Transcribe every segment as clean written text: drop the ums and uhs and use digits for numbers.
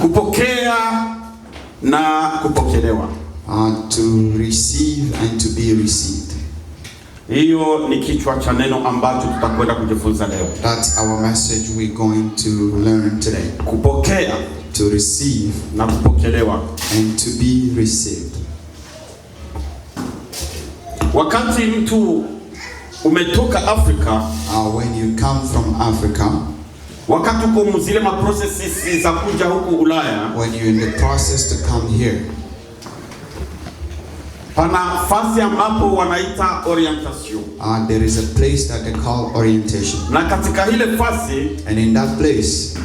Kupokea na kupokelewa. To receive and to be received. Hiyo ni kichwa cha neno ambacho tutakwenda kujifunza leo. That's our message we're going to learn today. Kupokea, to receive na kupokelewa, and to be received. Wakati mtu umetoka Afrika, when you come from Africa, wakati uko mzile ma processes za kuja huku Ulaya, when you're in the process to come here, pana fasi ambapo wanaita orientation. There is a place that they call orientation. Na katika ile fasi, and in that place,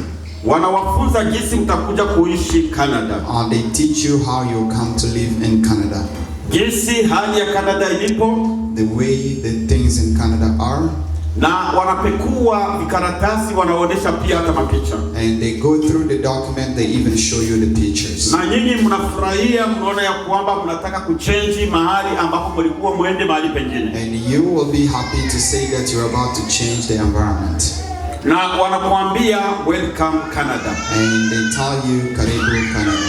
wanawafunza jinsi mtakuja kuishi Canada. They teach you how you come to live in Canada. Jinsi hali ya Canada ilipo, the way the things in Canada are. Na wanapekua vikaratasi, wanaonesha pia hata mapicha. And they go through the document, they even show you the pictures. Na nyinyi mnafurahia, mnaona ya kwamba mnataka kuchange mahali ambapo mlikuwa muende mahali pengine. And you will be happy to say that you're about to change the environment. Na wanakuambia welcome Canada. And they tell you karibu Canada.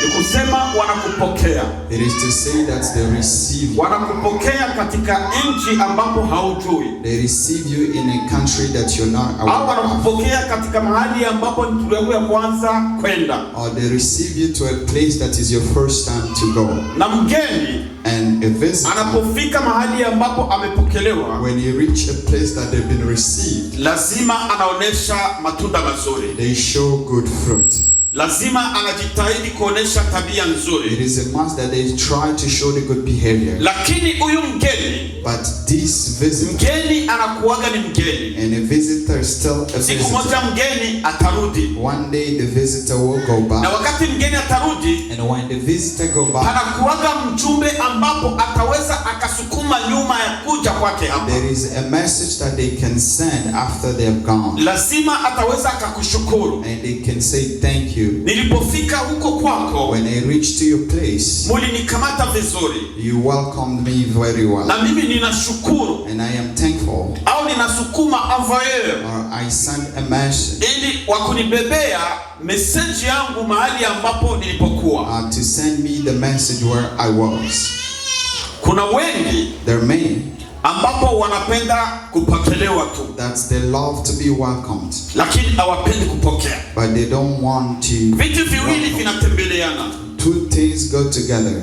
Ni kusema wanakupokea. It is to say that they receive you. Wanakupokea katika nchi ambapo haujui. They receive you in a country that you're not aware au wanakupokea katika mahali ambapo ni turu ya kwanza kwenda. Or they receive you to a place that is your first time to go. Na mgeni, and a visitor, anapofika mahali ambapo amepokelewa, when you reach a place that they've been received, lazima anaonesha matunda mazuri. They show good fruit. Lazima anajitahidi kuonesha tabia nzuri. It is a must that they try to show the good behavior. Lakini huyu mgeni, but this visitor, mgeni anakuwaga ni mgeni. And a visitor is still a visitor. Siku moja mgeni atarudi. One day the visitor will go back. Na wakati mgeni atarudi, and when the visitor go back, anakuwaga mjumbe ambapo ataweza akasukuma nyuma ya kuja kwake hapa. There is a message that they can send after they have gone. Lazima ataweza akakushukuru. And they can say thank you. Nilipofika huko kwako, when I reached to your place, mulinikamata vizuri. You welcomed me very well. Na mimi ninashukuru. And I am thankful. Au ninasukuma envoyer. Or I sent a message. Ili wakunibebea message yangu mahali ambapo nilipokuwa. To send me the message where I was. Kuna wengi, there are many, ambapo wanapenda kupokelewa tu. That's they love to be welcomed. Lakini hawapendi kupokea. But they don't want to. Vitu viwili vinatembeleana. Two things go together.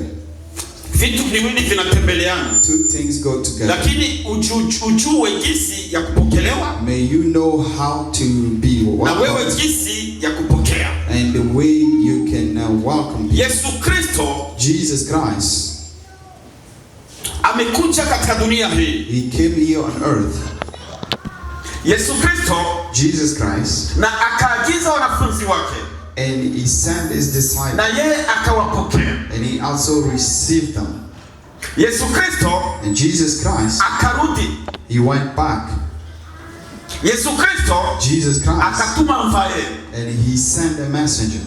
Vitu viwili vinatembeleana. Two things go together. Lakini ujue jinsi ya kupokelewa. May you know how to be welcomed. Na wewe jinsi ya kupokea. And the way you can welcome people. Yesu Kristo, Jesus Christ, amekuja katika dunia hii. He came here on earth. Yesu Kristo, Jesus Christ, na akaagiza wanafunzi wake. And he sent his disciples. Na yeye akawapokea. And he also received them. Yesu Kristo, and Jesus Christ, akarudi. He went back. Yesu Kristo, Jesus Christ, akatuma mvae. And he sent a messenger.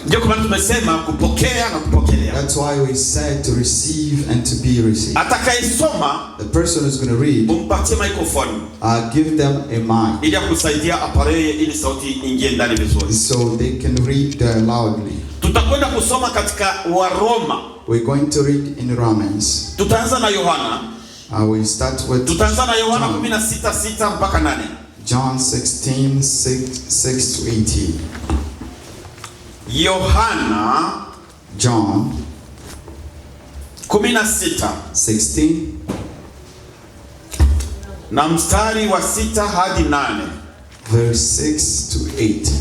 Ndio kwa maana tumesema kupokea na kupokelea. That's why we said to receive and to be received. Atakayesoma, the person who's going to read, umpatie microphone. Give them a mic. Ili kusaidia apareye ili sauti ingie ndani vizuri. So they can read loudly. Tutakwenda kusoma katika Waroma. We're going to read in Romans. Tutaanza na Yohana. We start with Tutaanza na Yohana 16:6 mpaka 8. John 16:6 to 18. Yohana John 16 na mstari wa 6 hadi 8. Verse 6 to 8.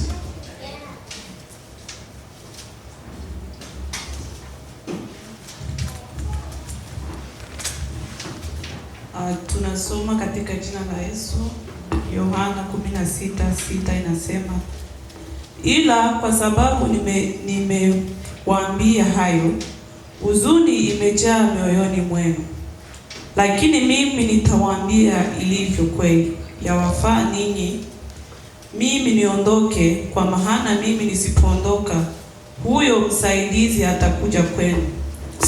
Tunasoma katika jina la Yesu. Yohana 16:6 inasema, ila kwa sababu nimewaambia hayo, huzuni imejaa mioyoni mwenu. Lakini mimi nitawaambia ilivyo kweli. Yawafaa ninyi mimi niondoke, kwa maana mimi nisipoondoka, huyo msaidizi atakuja kwenu.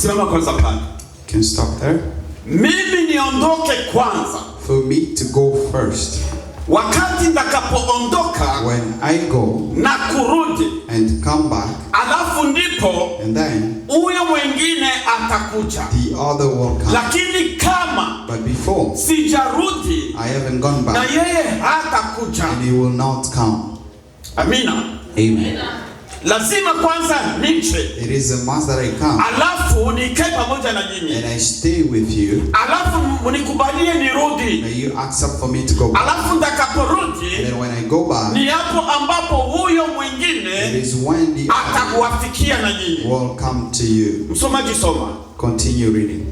Simama kwanza pale. Can you stop there? Mimi niondoke kwanza. For me to go first. Wakati nitakapoondoka, when I go na kurudi, and come back, alafu ndipo And then huyo mwingine atakuja. the other will come. Lakini kama But before sijarudi, I haven't gone na back, yeye hatakuja. and he will not come. Amina. Amen. Lazima kwanza niche, It is a must that I come alafu nikae pamoja na nyinyi, and I stay with you. alafu mnikubalie nirudi, May you accept for me to go back. alafu And ndakaporudi then when I go back, ni hapo ambapo huyo it mwingine is when the other atakuwafikia na nyinyi. will come to you. Msomaji, soma. Continue reading.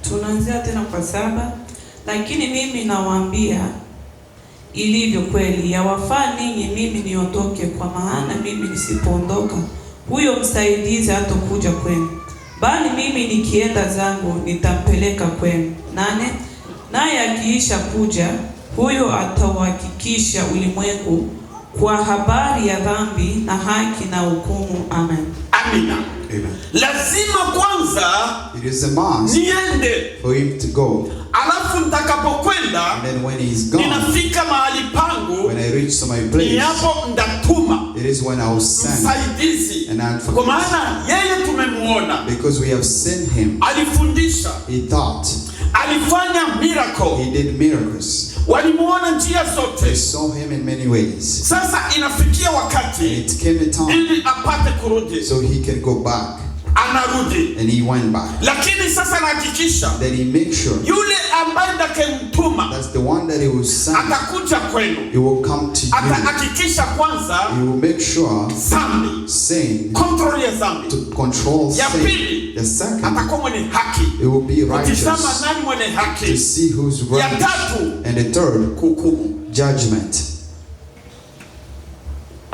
Tunaanzia tena kwa 7. Lakini mimi nawaambia ilivyo kweli, yawafaa ninyi mimi niondoke, kwa maana mimi nisipoondoka huyo msaidizi hatakuja kwenu, bali mimi nikienda zangu nitampeleka kwenu. 8. Naye akiisha kuja, huyo atauhakikisha ulimwengu kwa habari ya dhambi na haki na hukumu. Amen. Amina. Amen. Lazima kwanza It is a must niende, for him to go. alafu nitakapokwenda, And then when he's gone, ninafika mahali pangu, when I reach to my ni place, hapo ndatuma it is when I will send. msaidizi. And I'll Kwa forget. maana yeye tumemuona, Because we have seen him. alifundisha, He taught. alifanya miracle, He did miracles. walimuona njia They zote. saw him in many ways. Sasa inafikia And wakati it came a time ili apate kurudi, so he can go back. anarudi. And he went back. Lakini sasa nahakikisha Then he makes sure yule ambaye ndakemtuma that's the one that he will send. atakuja kwenu, He will come to you. atahakikisha kwanza He will make sure dhambi, sin control ya dhambi. to control Ya sin. pili, The second, atakuwa mwenye haki, it will be kutizama righteous nani mwenye to haki. see who's Ya right. tatu, And the third, kuhukumu. judgment.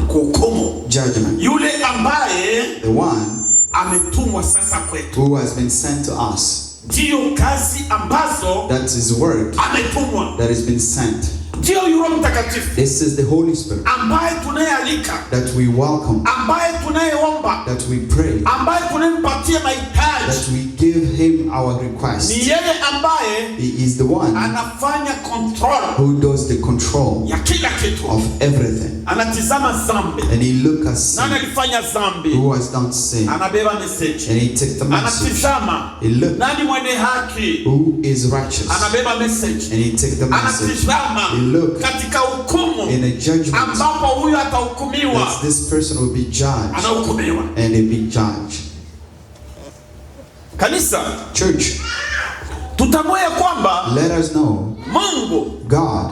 Kuhukumu Judgment. yule ambaye The one ametumwa sasa kwetu, who has been sent to us. ndiyo kazi ambazo That is work ametumwa, that has been sent. ndiyo Roho Mtakatifu This is the Holy Spirit ambaye tunayealika, that we welcome, ambaye tunayeomba, that we pray, ambaye tunayempatia mahitaji. that we give him our Ni request. yeye ambaye He is the one anafanya control who does the control ya kila kitu, of everything. anatizama dhambi. And he look at sin. Nani alifanya dhambi? Who has done sin? Anabeba message, And he takes the message. anatizama He look nani mwenye haki, who is righteous. anabeba message, And he takes the message. anatizama He look katika hukumu in a judgment ambapo huyu atahukumiwa, that this person will be judged. anahukumiwa. And they be judged. Kanisa, Church, tutambue ya kwamba let us know Mungu God,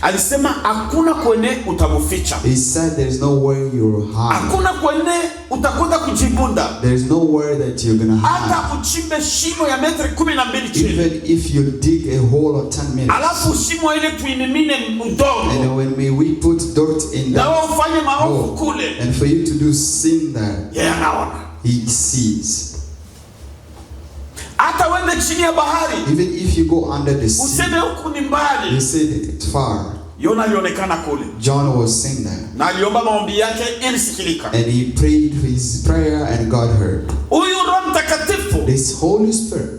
alisema hakuna kwenye utamuficha, he said there is nowhere you'll hide. hakuna kwenye utakwenda kujibunda, There is nowhere that you're gonna hide. hata uchimbe shimo ya metri 12 chini, Even if you dig a hole of 10 minutes. alafu shimo ile tuinimine And udongo, when we put dirt in na that wewe ufanye maovu hole, kule, and for you to do sin there, yeye anaona. he sees. Hata wende chini ya bahari, Even if you go under the sea, useme huku ni you mbali, say that it's far. Yona alionekana kule John was seen there. na aliomba maombi yake ilisikilika. And he prayed his prayer and God heard. Huyu Roho Mtakatifu, This Holy Spirit,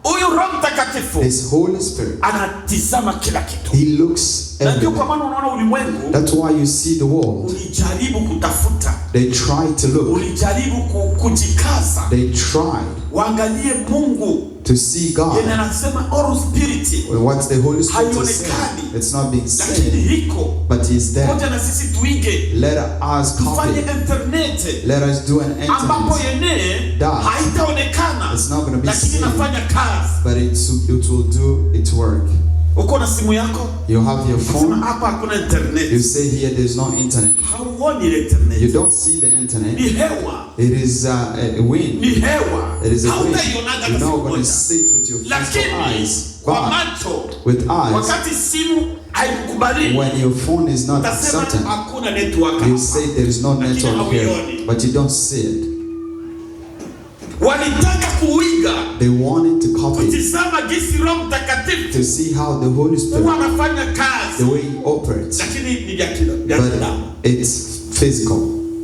huyu Roho Mtakatifu this Holy Spirit, anatizama kila kitu. he looks Na ndio kwa everywhere. maana unaona ulimwengu That's why you see the world. ulijaribu kutafuta, They try to look. ulijaribu kujikaza, They tried waangalie Mungu to see God. yeye anasema oral spirit, What's the Holy Spirit to say? haionekani, It's not being lakini seen, hiko. but He's there. Ngoja na sisi tuige, Let us tufanye copy. internet Let us do an ambapo internet. yenyewe That haitaonekana, it's not going to be lakini seen, inafanya kazi. but it will do its work. Uko na simu yako, You have your sema phone. hapa hakuna You internet, say here there's no internet. hauoni ile You internet, don't see the ni internet. hewa, It is a wind. ni hewa, It is a wind. hautaionaga You're na not simu going to moja. see it with your physical Lakini eyes. kwa But macho, with eyes, wakati simu haikukubali, when your phone is not utasema accepted, hakuna network you hapa. say there is no Lakini network here, hauioni. but you don't see it. Walitaka kuiga, They wanted to copy it, kutizama jinsi Roho Mtakatifu to see how the Holy huwa Spirit, anafanya the kazi, way He operates, lakini ni vya binadamu. but it's physical.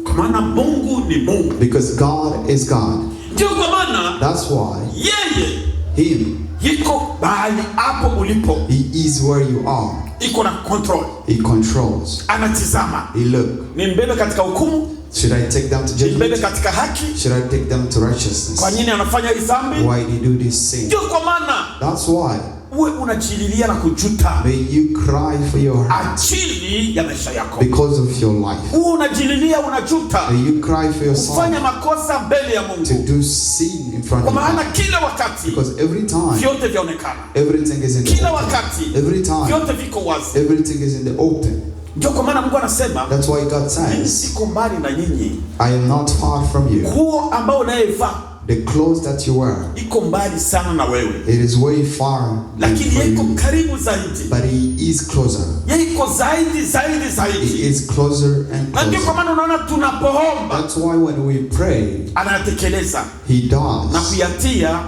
Kwa maana Mungu ni Mungu. Because God is God. Ndio kwa maana That's why yeye Him, yiko bahali hapo ulipo, He is where you are. iko na control. He controls. Anatizama. He look. Ni mbele katika hukumu? Should I take them to judgment? Mbele katika haki? Should I take them to righteousness? Kwa nini anafanya hii dhambi? Why did he do this sin? Ndio kwa maana. That's why. Uwe unajililia na kujuta. May you cry for your heart. Ajili ya maisha yako. Because of your life. Uwe unajililia unajuta. May you cry for your son. Kufanya makosa mbele ya Mungu. To do sin in front of Kwa maana God. kila wakati. Because every time. Vyote vyaonekana. Everything is in the kila open. wakati. Every time. Vyote viko wazi. Everything is in the open. Ndio kwa maana Mungu anasema. That's why God says. Mimi siko mbali na nyinyi. I am not far from you. Nguo ambao unayevaa. The clothes that you wear. Iko mbali sana na wewe. It is way far. Lakini yeye iko karibu zaidi. But he is closer. Yeye iko zaidi. He is closer and closer. Ndio kwa maana unaona tunapoomba. That's why when we pray, anatekeleza. He does. Na kuyatia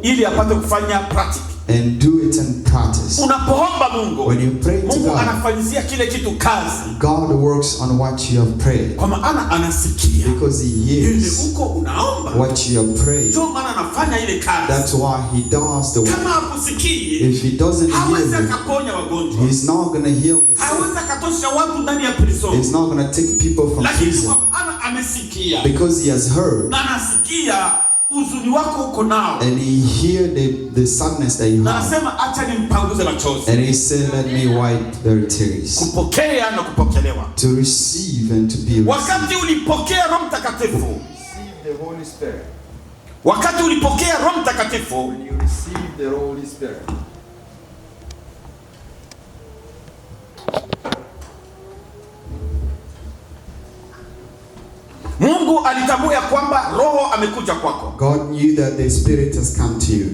ili apate kufanya practice. And do it in practice. Unapoomba Mungu, when you pray to Mungu God, anafanyizia kile kitu kazi. God works on what you have prayed. Kwa maana anasikia. Because he hears uko unaomba. What you have prayed. Ndio maana anafanya ile kazi. That's why he does the work. Kama hakusikii, if he doesn't hear hawezi you, akaponya wagonjwa. He's not going to heal the sick. Hawezi akatosha watu ndani ya prison. He's not going to take people from prison. Lakini amesikia. Because he has heard. Na anasikia uzuni wako uko nao. And he hear the sadness that you have. Anasema acha nimpanguze machozi. And he said, let me wipe their tears. Kupokea na kupokelewa. To receive and to be received. Wakati ulipokea Roho Mtakatifu. Receive the Holy Spirit. Wakati ulipokea Roho Mtakatifu. When you receive the Holy Spirit. Mungu alitambua ya kwamba Roho amekuja kwako. God knew that the Spirit has come to you.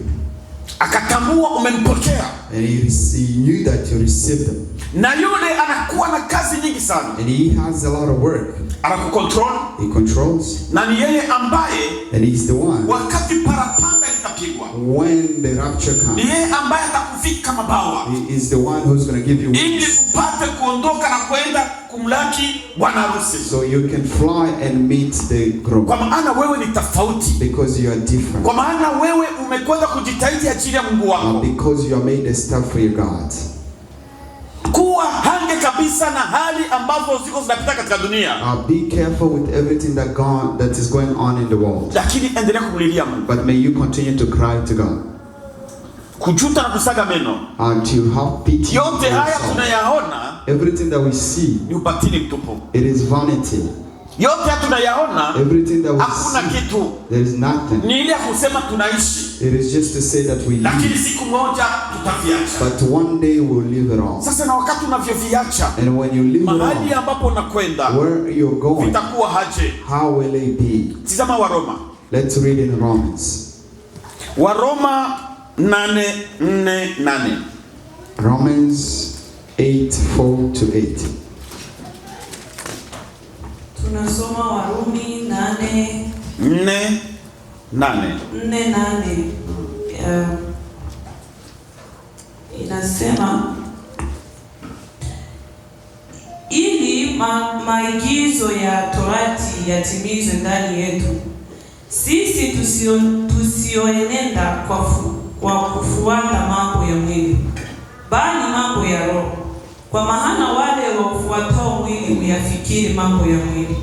Akatambua umempokea. And he knew that you received them. Na yule anakuwa na kazi nyingi sana. And he has a lot of work. Anakucontrol. He controls. Na ni yeye ambaye and he's the one. Wakati parapanda itapigwa. When the rapture comes. Ni yeye ambaye atakuvika mabawa. He is the one who's going to give you wings. Ili upate kuondoka na kwenda kumlaki bwana harusi. So you can fly and meet the groom. Kwa maana wewe ni tofauti. Because you are different. Kwa maana wewe umekwenda kujitahidi ajili ya Mungu wako. Because you are made a stuff for your God. Kuwa hange kabisa na hali ambazo ziko zinapita katika dunia. Be careful with everything that is going on in the world. Lakini endelea kumlilia Mungu. But may you continue to cry to God. Kujuta na kusaga meno. And to have pity. Yote haya tunayaona. Everything that we see. Ni ubatili mtupu. It is vanity. Yote tunayaona. Everything that we hakuna see. Kitu. There is nothing. Ni ile kusema tunaishi. It is just to say that we live. Lakini siku moja tutaviacha. But one day we'll leave it all. Sasa na wakati unavyoviacha. And when you leave it all. Mahali ambapo unakwenda. Where you're going. Vitakuwa haje. How will it be? Tazama Waroma. Let's read in Romans. Waroma 8:4-8. Romans 8:4-8. Tunasoma Warumi 8:4-8. Inasema ili maigizo ya Torati yatimizwe ndani yetu, sisi tusioenenda kwa kufuata mambo ya mwili, bali mambo ya Roho. Kwa maana wale wafuatao mwili huyafikiri mambo ya mwili,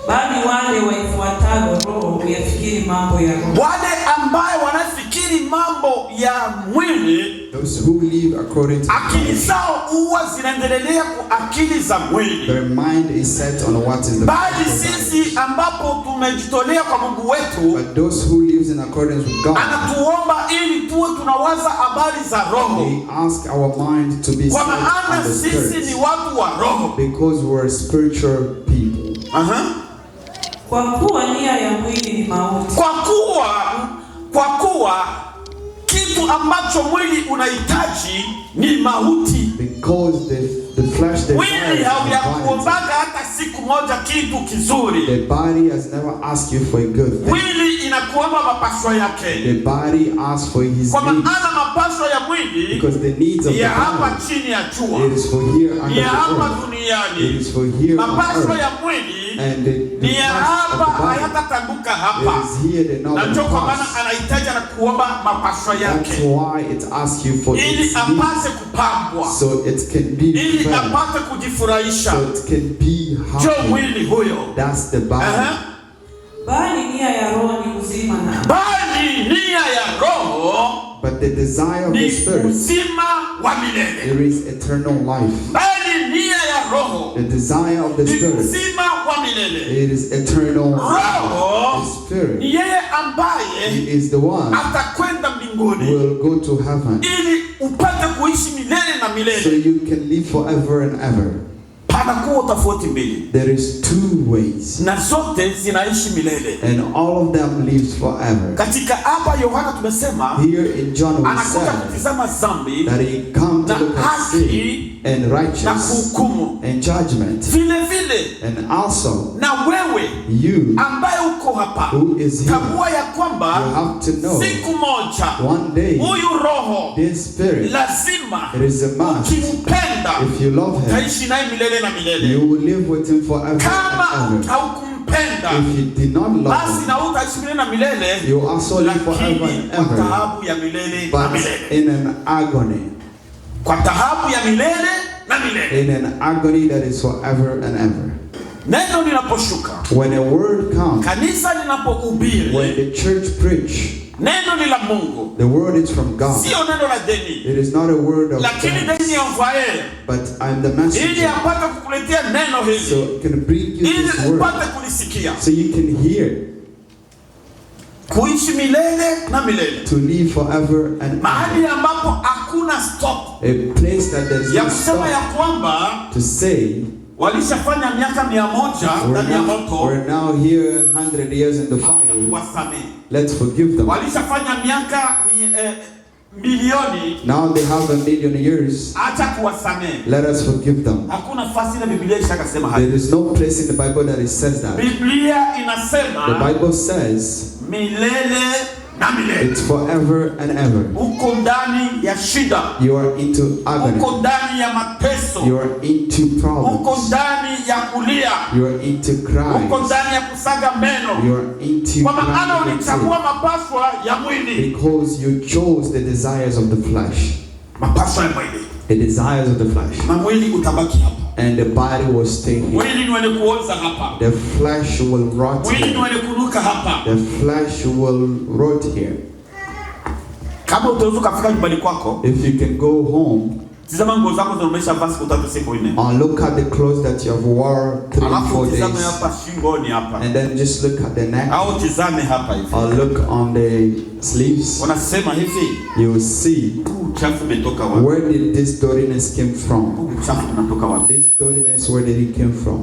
bali wale waifuatao Roho huyafikiri mambo ya Roho. Wale ambao wanafikiri mambo ya mwili, those who live according to akili zao huwa zinaendelea kwa akili za mwili. Their mind is set on what is the bali sisi ambapo tumejitolea kwa Mungu wetu, but those who lives in accordance with God, anatuomba ili tuwe tunawaza habari za Roho. They ask our mind to be kwa maana sisi ni watu wa Roho. Because we're spiritual people. Kwa kuwa nia ya mwili ni mauti. Kwa kuwa kitu ambacho mwili unahitaji ni mauti. Because the flesh desires. Mwili hauyakuombaga hata siku moja kitu kizuri. The body has never asked you for a good thing. Mwili inakuomba mapaswa yake. The body asks for his needs. Kwa maana mapaswa ya mwili, because the needs of the body, hapa chini ya jua, it is for here under the hapa earth. duniani. It is for here on earth. Mapaswa ya mwili And the ni flesh hapa of the body hayatatambuka hapa. is here, the Na ndio kwa maana pass. anahitaji na kuomba mapaswa That's yake why it asks you for ili its apate needs, kupambwa, so it can be ili fed, apate kujifurahisha. so it can be Jo happy. mwili huyo. That's the body. Bali nia ya roho ni uzima na Bali nia ya roho But the desire of the ni spirit, uzima wa milele. there is eternal life. Bali nia ya roho The desire of the ni spirit, uzima wa milele. it is eternal Roho life. The spirit, ni yeye ambaye he is the one atakwenda who mbinguni will go to heaven, ili upate kuishi milele na so milele. you can live forever and ever. Panakuwa tofauti mbili There is two ways, na zote zinaishi milele. and all of them lives forever. Katika hapa Yohana tumesema Here in John we anakuja said kutizama dhambi that he come to na look at sin haki and na righteous kuhukumu. and judgment, Vile vile and also na wewe you ambaye uko hapa, who is here, tambua ya you kwamba have to know siku moja one day huyu roho this spirit, lazima it is a must. ukimpenda If you love him, utaishi naye milele na milele. you will live with him forever Kama and ever. haukumpenda If you did not love basi him, na utaishi milele na milele, you also live forever lakini and kwa ever, taabu ya milele na but milele, in an agony, kwa taabu ya milele na milele. in an agony that is forever and ever. Neno linaposhuka, When a word comes, kanisa when linapohubiri, the church preach, neno ni la Mungu, the word is from God. sio neno la deni, It is not a word of lakini thanks, deni ya mvae, but I'm the ili messenger, apate kukuletea neno so hili, it can bring you ili this word, upate kulisikia, so you can hear, kuishi milele na milele, to live forever and ever. mahali ambapo hakuna stop A place that there is ya no kusema ya stop kwamba to say, walishafanya miaka 100 ndani ya moto, we're now here 100 years in the fire, wasamehe. let's forgive them. Walishafanya miaka milioni, Now they have 1 million years, acha kuwasamehe. let us forgive them. Hakuna fasi na Biblia ishakasema hayo. There is no place in the Bible that it says that. Biblia The inasema Bible says milele na milele. it's forever and ever. Uko ndani ya shida, You are into agony. uko ndani ya mateso, You are into uko problems. ndani ya kulia, You are into uko cries. ndani ya kusaga meno, You are into kwa maana grinding your ulichagua teeth, mapaswa ya mwili. because you chose the desires of the flesh. Mapaswa ya mwili, The desires of the flesh. na mwili utabaki hapa. And the body will stay here. Mwili ni wenye kuoza hapa, The flesh will rot mwili ni here. wenye kunuka hapa. The flesh will rot here. Kama utaweza kufika nyumbani kwako, If you can go home, tizama nguo zako zinaonyesha basi kutatu siku 4. look at the clothes that you have wore 3, Alafu 4 tizame days. hapa shingoni hapa, And then just look at the neck, au tizame hapa hivi. or look on the sleeves. Wanasema hivi, You will see, huu uchafu umetoka wapi? where did this dirtiness came from? Huu uchafu unatoka wapi? This dirtiness, where did it came from?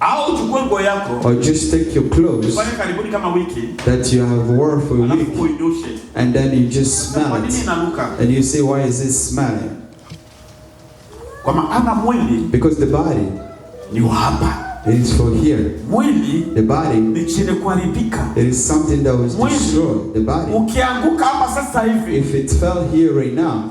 Au chukue nguo yako, Or just take your clothes fanye karibuni kama wiki, that you have worn for a alafu week, uidoshe. and then you just Kwa smell nini it, inanuka? and you say, why is this smelling? Kwa maana mwili Because the body ni wa hapa. is for here. Mwili The body, ni chenye kuharibika. it is something that was Mwili. destroyed. The body, Ukianguka hapa sasa hivi, if it fell here right now,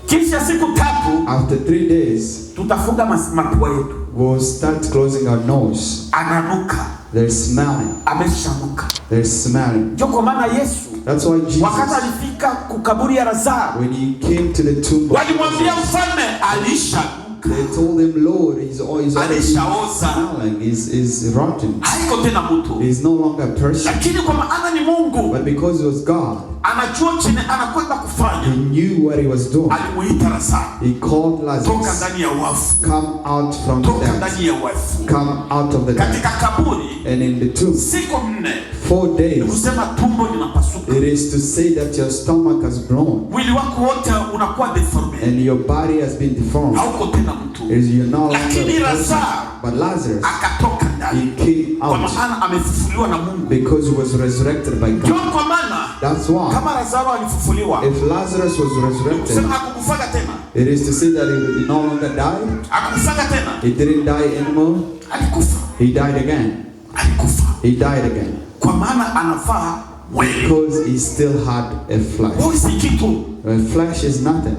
kisha siku 3 after 3 days, tutafunga mapua yetu. we'll start closing our nose. Ananuka, They're smelling. ameshanuka. They're smelling. Ndio kwa maana Yesu That's why Jesus, wakati alifika kukaburi ya Lazaro, when he came to the tomb, walimwambia mfalme alishanuka, they told him, Lord, he's already alishaoza, smelling. He's rotten. haiko tena mtu. He's no longer a person. Lakini kwa maana ni Mungu, But because it was God, anajua chenye anakwenda he kufanya, knew what he was doing. alimuita Lazaro, He called toka Lazarus, ndani ya wafu, come out from the toka dead. ndani ya wafu. Come out of the dead. Katika kaburi And in the tomb, siku 4, 4 ni days, kusema tumbo linapasuka, it is to say that your stomach has blown mwili wako wote unakuwa deformed, and your body has been deformed. hauko tena mtu. You're no longer Lakini a person. Lazaro But Lazarus, akatoka he ndani, came kwa out maana amefufuliwa na Mungu. because he was resurrected by Ndio God. kwa maana That's why, kama Lazaro alifufuliwa, if Lazarus was resurrected, kusema hakukufaga tena, it is to say that he no longer died. hakukufaga tena, He didn't die anymore. alikufa, He died again. alikufa, He died again. kwa maana anafaa mwili. Because he still had a flesh. Wewe si kitu, A flesh is nothing.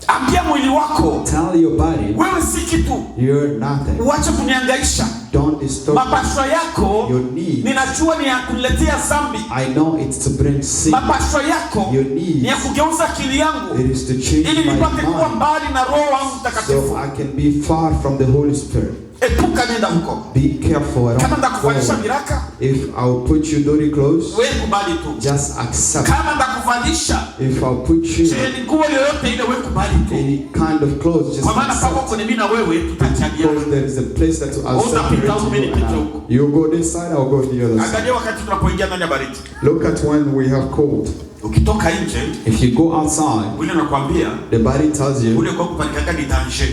ambia mwili wako Tell your body, wewe si kitu, you're nothing. uache kunihangaisha. don't disturb mapasho yako your needs. ninajua ni ya kuletea dhambi. I know it's to bring sin. Mapasho yako Your needs, ni ya kugeuza akili yangu it is to change ili my nipate kuwa mind mbali na Roho wangu Mtakatifu. so I can be far from the Holy Spirit. Epuka nenda huko. Be careful around. Kama ndakuvalisha viraka, If I'll put you dirty clothes, wewe kubali tu. just accept. Kama ndakuvalisha If I'll put you nguo yoyote ile, wewe kubali tu. any kind of clothes, just Kwa maana accept. pako kwenye mimi na wewe tutachagiana. Because there is a place that I'll separate you. You go this side, I'll go the other side. Angalia wakati tunapoingia ndani ya baridi. Look at when we have cold. Ukitoka nje, if you go outside, ule nakwambia, the body tells you, ule kwa kupanikanga ni danger.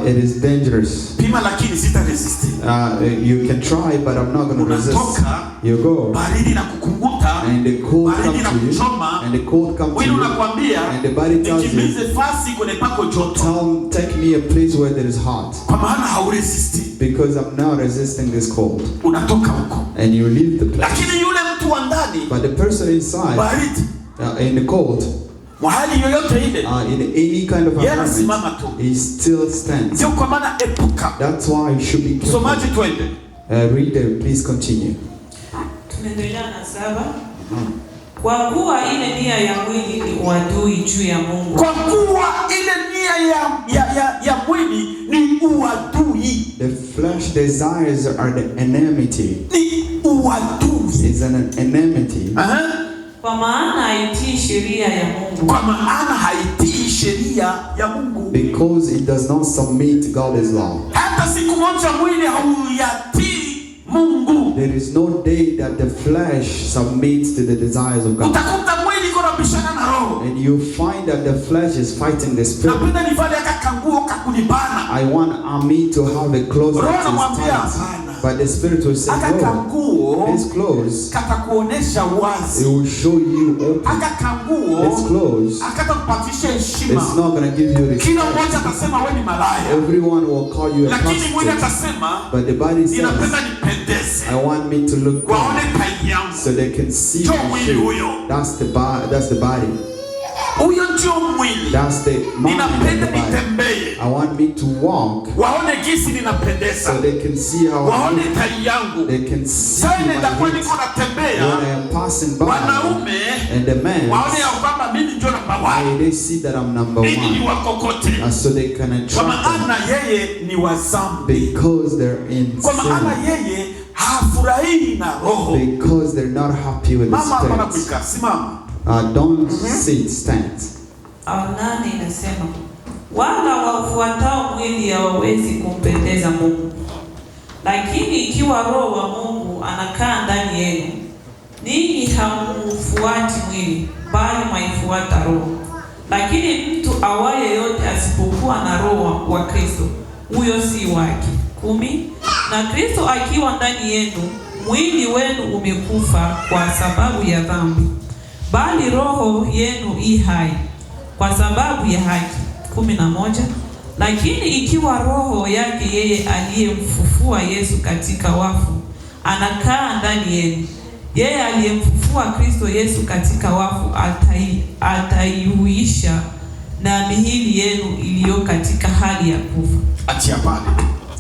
It is dangerous. Pima lakini sita resist. You can try, but I'm not going to resist. You go. Baridi na kukunguta. And the cold comes to you. And the cold comes to you. And the body tells you, take me a place where there is hot. Because I'm now resisting this cold. And you leave the place. But the person inside, in the cold, in any kind of environment, he still stands. That's why you should be careful. Reader, please continue. Kwa kuwa ile nia ya mwili ni uadui juu ya Mungu. Kwa kuwa ile nia ya mwili ni uadui. The flesh desires are the enmity. Ni uadui. Is an enmity. Kwa maana haitii sheria ya Mungu. Kwa maana haitii sheria ya Mungu. Because it does not submit God's law. Hata siku moja mwili hauyatii Mungu. There is no day that the flesh submits to the desires of God. Utakuta mwili iko napishana na roho. And you find that the flesh is fighting the spirit. Napenda nivale kakanguo kakunibana. I want me to have a clothes that is tight. But the spirit will say, no, this clothes, it will show you open. This clothes, it's not going to give you respect. Everyone will call you a prostitute. But the body says, I want me to look good so they can see my shape. That's the body. That's the mind of the body. I want me to walk so they can see how I look. They can see my hips. When I am passing by, and the men, they see that I'm number one. So they can attract them. Because they're in sin. Because they're not happy with the spirit. Don't sit, stand. Nani inasema wala wafuatao mwili hawawezi kumpendeza Mungu. Lakini ikiwa Roho wa Mungu anakaa ndani yenu, ninyi hamfuati mwili, bali mwaifuata Roho. Lakini mtu awaye yote asipokuwa na Roho wa Kristo, huyo si wake. 10 Na Kristo akiwa ndani yenu, mwili wenu umekufa kwa sababu ya dhambi, bali roho yenu i hai kwa sababu ya haki. 11 Lakini ikiwa roho yake yeye aliyemfufua Yesu katika wafu anakaa ndani yenu, yeye aliyemfufua Kristo Yesu katika wafu ataihuisha na miili yenu iliyo katika hali ya kufa. Achia pale.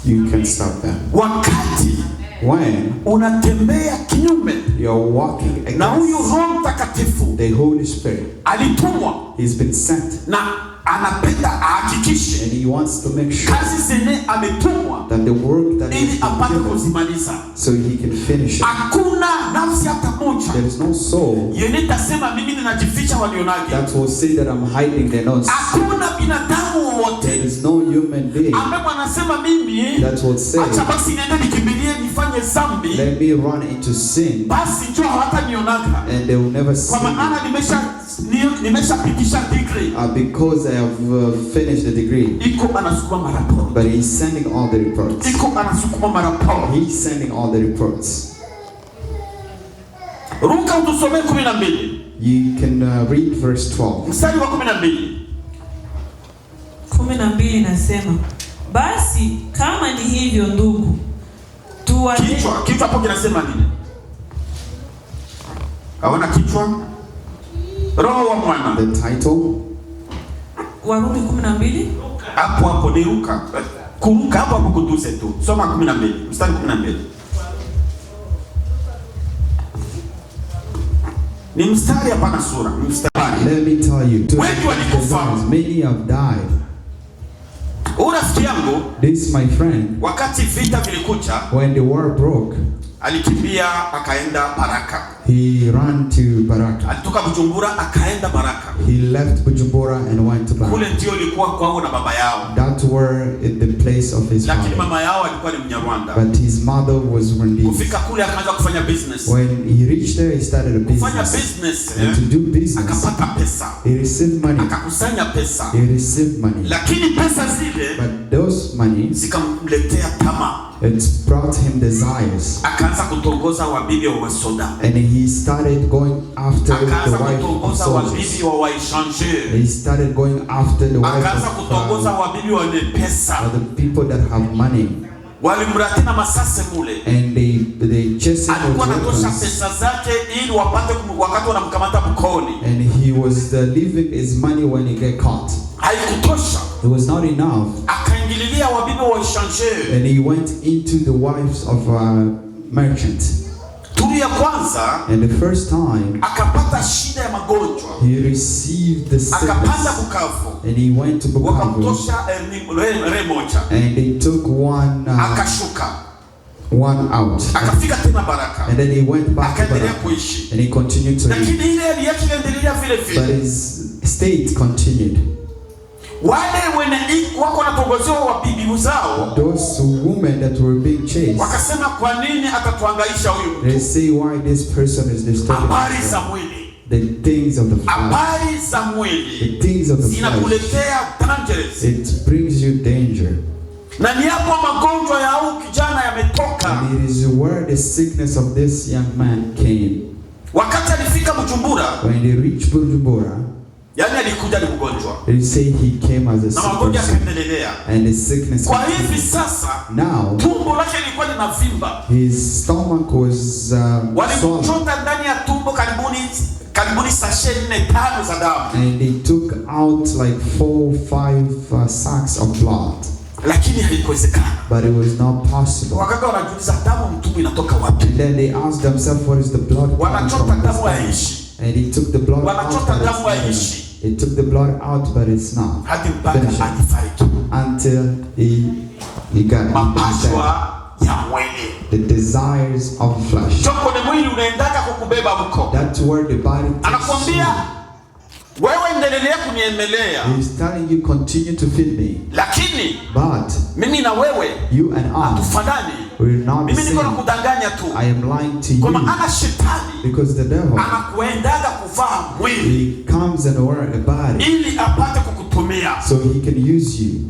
You can stop there. Wakati when unatembea kinyume, you're walking na huyu against Roho Mtakatifu, the Holy Spirit, alitumwa, he's been sent, na anapenda ahakikishe, and he wants to make sure kazi zenye ametumwa that the work that ili apate kuzimaliza, so he can finish it. Hakuna nafsi hata moja, there is no soul yenye tasema mimi ninajificha walionaje, that will say that I'm hiding their nose. Hakuna binadamu wote, there is no human being ambaye anasema mimi that will say, acha basi niende nikimbilie nifanye dhambi, let me run into sin, basi njoo hata nionaka, and they will never see kwa maana nimeshapitisha degree, because I have finished the degree. Iko anasukuma maraporo, but he's sending all the reports. Iko anasukuma maraporo, he's sending all the reports. Ruka utusome 12. You can read verse 12. Mstari wa 12. 12 nasema, basi kama ni hivyo ndugu, kichwa hapo kinasema nini? Hawana kichwa? Roho wa Mwana. The title. Warumi 12. Hapo ni Ruka. Kuruka hapo hapo kutuze tu. Soma 12, mstari 12. Ni mstari hapana sura, mstari. Let me tell you, wengi walikufa. Many have died. Rafiki yangu, this my friend, wakati vita vilikuja, when the war broke, alikimbia akaenda Baraka. He ran to Baraka. Alitoka Bujumbura akaenda Baraka. He left Bujumbura and went to Baraka. Kule ndio ilikuwa kwao na baba yao. That were in the place of his lakini father. Mama yao alikuwa ni Mnyarwanda. But his mother was Rwandese. Kufika kule akaanza kufanya business. When he reached there, he started a business. Kufanya business. And to do business. Akapata pesa. He received money. Akakusanya pesa. He received money. Lakini pesa zile, but those money, zikamletea tamaa. It brought him desires. Akaanza kutongoza wabibi wa wasoda. And he started going after the wife of soldiers. He started going after the wife of the people that have money. Walimratina masase mule. And they chased him with weapons. And he was leaving his money when he get caught. It was not enough. And he went into the wives of merchants. And the first time, he received the sickness. And he went to Bukavu. And they took one out. And then he went back to Baraka. And he continued to live. But his state continued. Those women that were being chased, they say, why this person is disturbing us? The things of the flesh. The things of the flesh. It brings you danger. And it is where the sickness of this young man came. When they reached Bujumbura, they say he came as a sick person. And the sickness now, his stomach was swollen. And they took out like 4 or 5 sacks of blood. But it was not possible. And then they asked themselves, what is the blood coming from? And he took the blood out. He took the blood out, but it's not finished until he got the desires of flesh. That's where the body takes you. He's telling you, continue to feed me. But you and I, we're not the same. I am lying to you. Because the devil, he comes and wears a body so he can use you.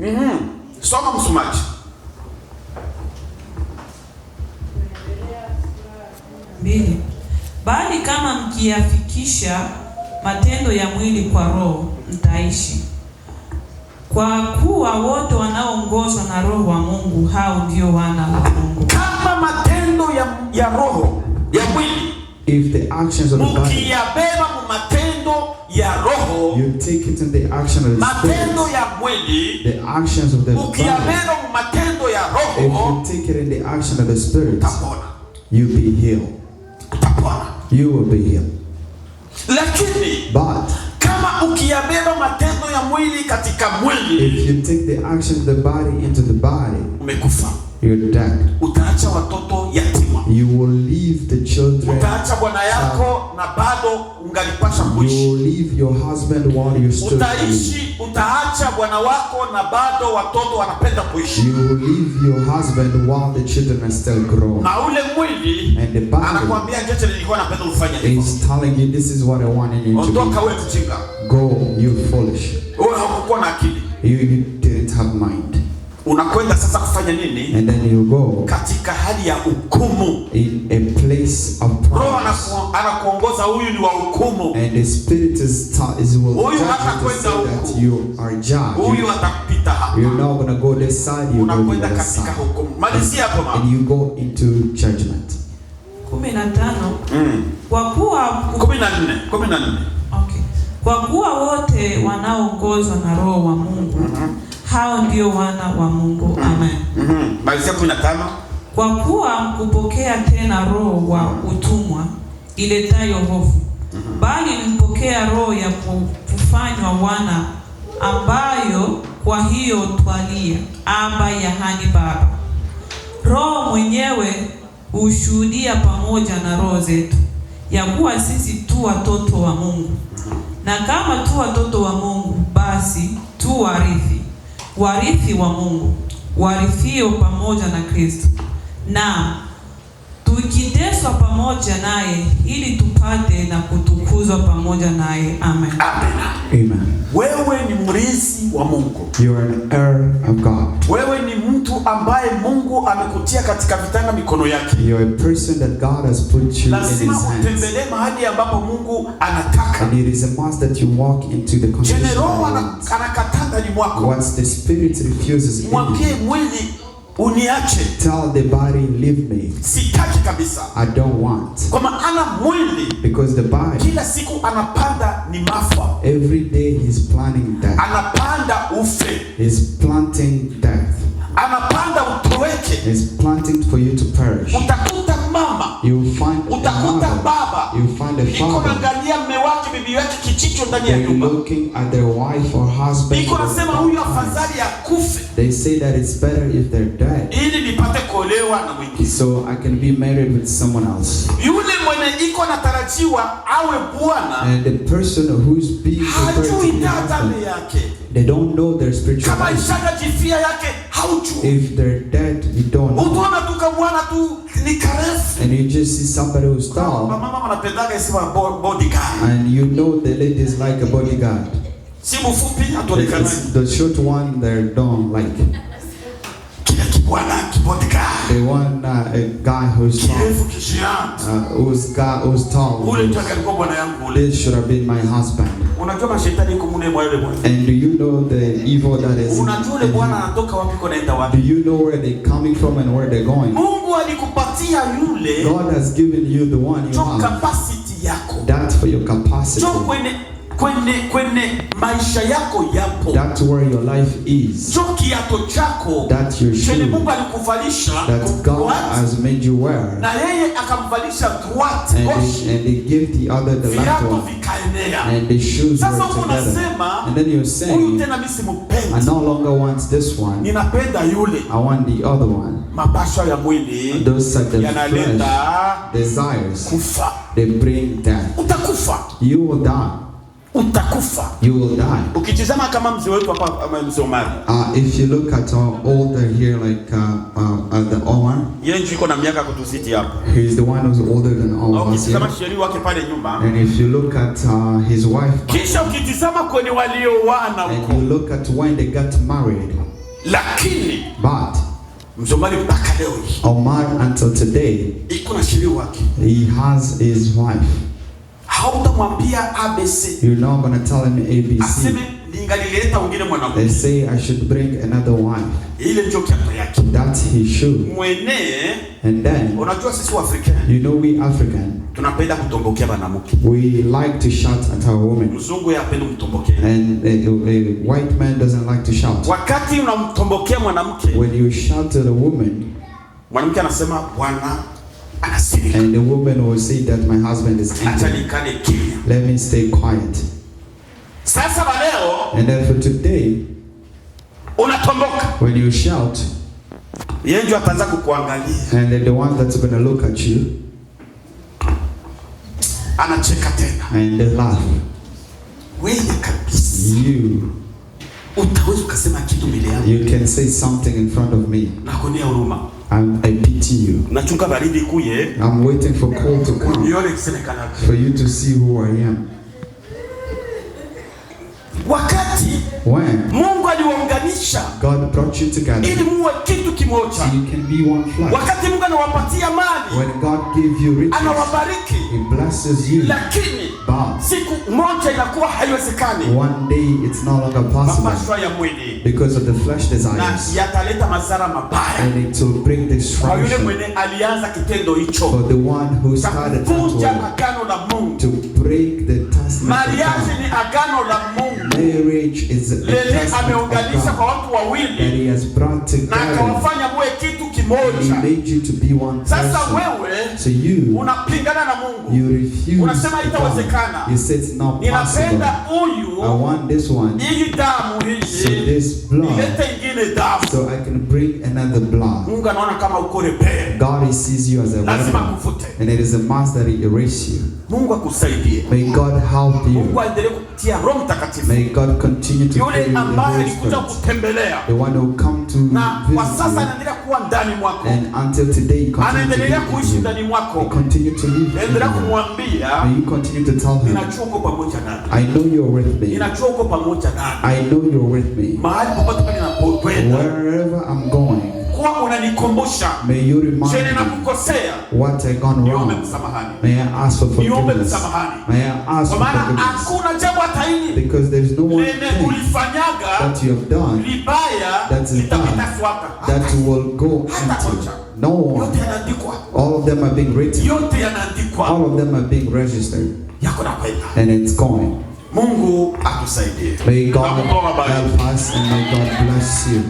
Bali kama mkiyafikisha matendo ya mwili kwa roho, mtaishi. Kwa kuwa wote wanaoongozwa na roho wa Mungu, hao ndio wana wa Mungu. Kama matendo ya roho ya mwili, if the actions of the body, mkiyabeba matendo ya roho, you take it in the action of the spirit. Matendo ya mwili, the actions of the body, mkiyabeba matendo ya roho, if you take it in the action of the spirit, you be healed. You will be healed. Lakini, but kama ukiyabeba matendo ya mwili katika mwili, if you take the action of the body into the body, umekufa. You're dead. Utaacha watoto yatima. You will leave the children. Utaacha bwana yako na bado ungalipasha kuishi. You will leave your husband while you're still utaishi. Utaacha bwana wako na bado watoto wanapenda kuishi. You will leave your husband while the children are still growing. Na ule mwili and the body anakuambia nje nilikuwa napenda ufanye hivyo. He's telling you this is what I want you to do. Ondoka wewe mjinga. Go, you foolish. Wewe haukuwa na akili. You didn't have mind. Unakwenda sasa kufanya nini? And then you go katika hali ya hukumu. In a place of Roho anakuongoza, huyu ni wa hukumu. And the spirit is will judge that you are judged. Huyu atakupita hapa. You're not going to go this side, you go to the side. Malizia hapo mama. And you go into judgment. 15 Kwa kuwa 14 Okay. Kwa kuwa wote wanaoongozwa na roho wa Mungu, hao ndio wana wa Mungu. Amen. Malizia 15. Kwa kuwa kupokea tena roho wa utumwa iletayo hofu, bali mpokea roho ya kufanywa wana, ambayo kwa hiyo twalia Aba, yahani Baba. Roho mwenyewe hushuhudia pamoja na roho zetu ya kuwa sisi tu watoto wa Mungu, na kama tu watoto wa Mungu, basi tu warithi wa Mungu, warithio pamoja na Kristo, na tukiteswa pamoja naye, ili tupate na kutukuzwa pamoja naye. Amen. Amen. Wewe ni mrithi wa Mungu. You are an heir of God. Wewe ni mtu ambaye Mungu amekutia katika vitanga mikono yake. You are a person that God has put you in his hands. Lazima utembelee mahali ambapo Mungu anataka. And it is a must that you walk into the condition. Roho anakataa ndani mwako. Once the spirit refuses, mwambie mwili uniache. Tell the body, leave me. Sitaki kabisa. I don't want. Kwa maana mwili, because the body, kila siku anapanda ni mafa. Every day he's planning death. Anapanda ufe. He's planting death. Anapanda utoweke. He's planting for you to perish. Utakuta mama, you find utakuta baba, you find a father, anaangalia mume wake bibi yake kichicho ndani ya nyumba, looking at their wife or husband. Iko nasema huyu afadhali akufe. They say that it's better if they're dead, ili nipate kuolewa na mwingine, so I can be married with someone else. Yule mwenye iko natarajiwa awe bwana, and the person who's being hajui dhambi yake. They don't know their spiritual life. Kama ishaka jifia yake haujui. If they're dead, you don't know. Utaona tu bwana tu ni karefu. And you just see somebody who's tall. Mama wanapendaga sema bodyguard. And you know the lady is like a bodyguard. Si mfupi atolikana. The short one they don't like. Kila kibwana bodyguard. They want a guy who's tall. Who's tall. Ule mtakatifu bwana yangu. This should have been my husband. Unajua mashetani kumune mwa yule bwana. And do you know the evil that is? Unajua yule bwana anatoka wapi kwenda wapi? Do you know where they coming from and where they're going? Mungu alikupatia yule. God has given you the one you have. Capacity yako. That's for your capacity. Kwenye maisha yako yapo. That's where your life is. Kiato chako. That's your shoe. Mungu alikuvalisha. That God has made you wear. Na yeye akamvalisha droite. And they give the other the left one. And the shoes were together. And then you're saying, I no longer want this one. I want the other one. Those are the flesh desires. They bring death. You will die. You will die. Ukitizama kama mzee wetu hapa mzee Omar. If you look at our older here, like the Omar. Yeye ndio yuko na miaka kutuzidi hapa. He is the one who's older than all of us. Ukitizama sheri wake pale nyuma. And if you look at his wife. Kisha ukitizama kwenye walioana huko. And you look at when they got married. Lakini. But. Mzee Omar mpaka leo hii. Omar until today. Iko na sheri wake. He has his wife. Hautamwambia ABC. You're not going to tell him ABC. Aseme ningalileta mwingine mwanamke. They say I should bring another wife. Ile ndio kiapo yake. That's his shoe. Mwenee. And then. Unajua sisi Waafrika. You know we African. Tunapenda kutombokea wanawake. We like to shout at our women. Mzungu yapenda kutombokea. And a white man doesn't like to shout. Wakati unamtombokea mwanamke. When you shout at a woman. Mwanamke anasema bwana. And the woman will say that my husband is angry. Let me stay quiet. And then for today, when you shout, and then the one that's going to look at you, and they laugh. You can say something in front of me. I pity you. I'm waiting for cold to come for you to see who I am. When Mungu aliwaunganisha, God brought you together ili muwe kitu kimoja. So you can be one flesh. Wakati Mungu anawapatia mali, when God gives you riches, anawabariki, He blesses you. Lakini but siku moja inakuwa haiwezekani. One day it's no longer possible because of the flesh desires. Na yataleta madhara mabaya. And it will bring destruction. Kwa yule mwenye alianza kitendo hicho. For the one who started that agano la Mungu. To break the testament. Mariage ni agano la Mungu. Marriage is a testament of God that He has brought together. He made you to be one person. So you refuse to come. You said it's not possible. I want this one, so this blood, so I can bring another blood. God sees you as a rebel, and it is a must that He erase you. May God help you. May God continue to fill you with the Holy Spirit. The one who come to visit you, and until today He continue to live with you. May you continue to tell Him, I know you're with me. I know you're with me. Wherever I'm going, may you remind me what I gone wrong. May I ask for forgiveness. May I ask for forgiveness. Because there is no one thing that you have done that is done that will go empty. No one. All of them are being written. All of them are being registered. And it's going. May God help us and may God bless you.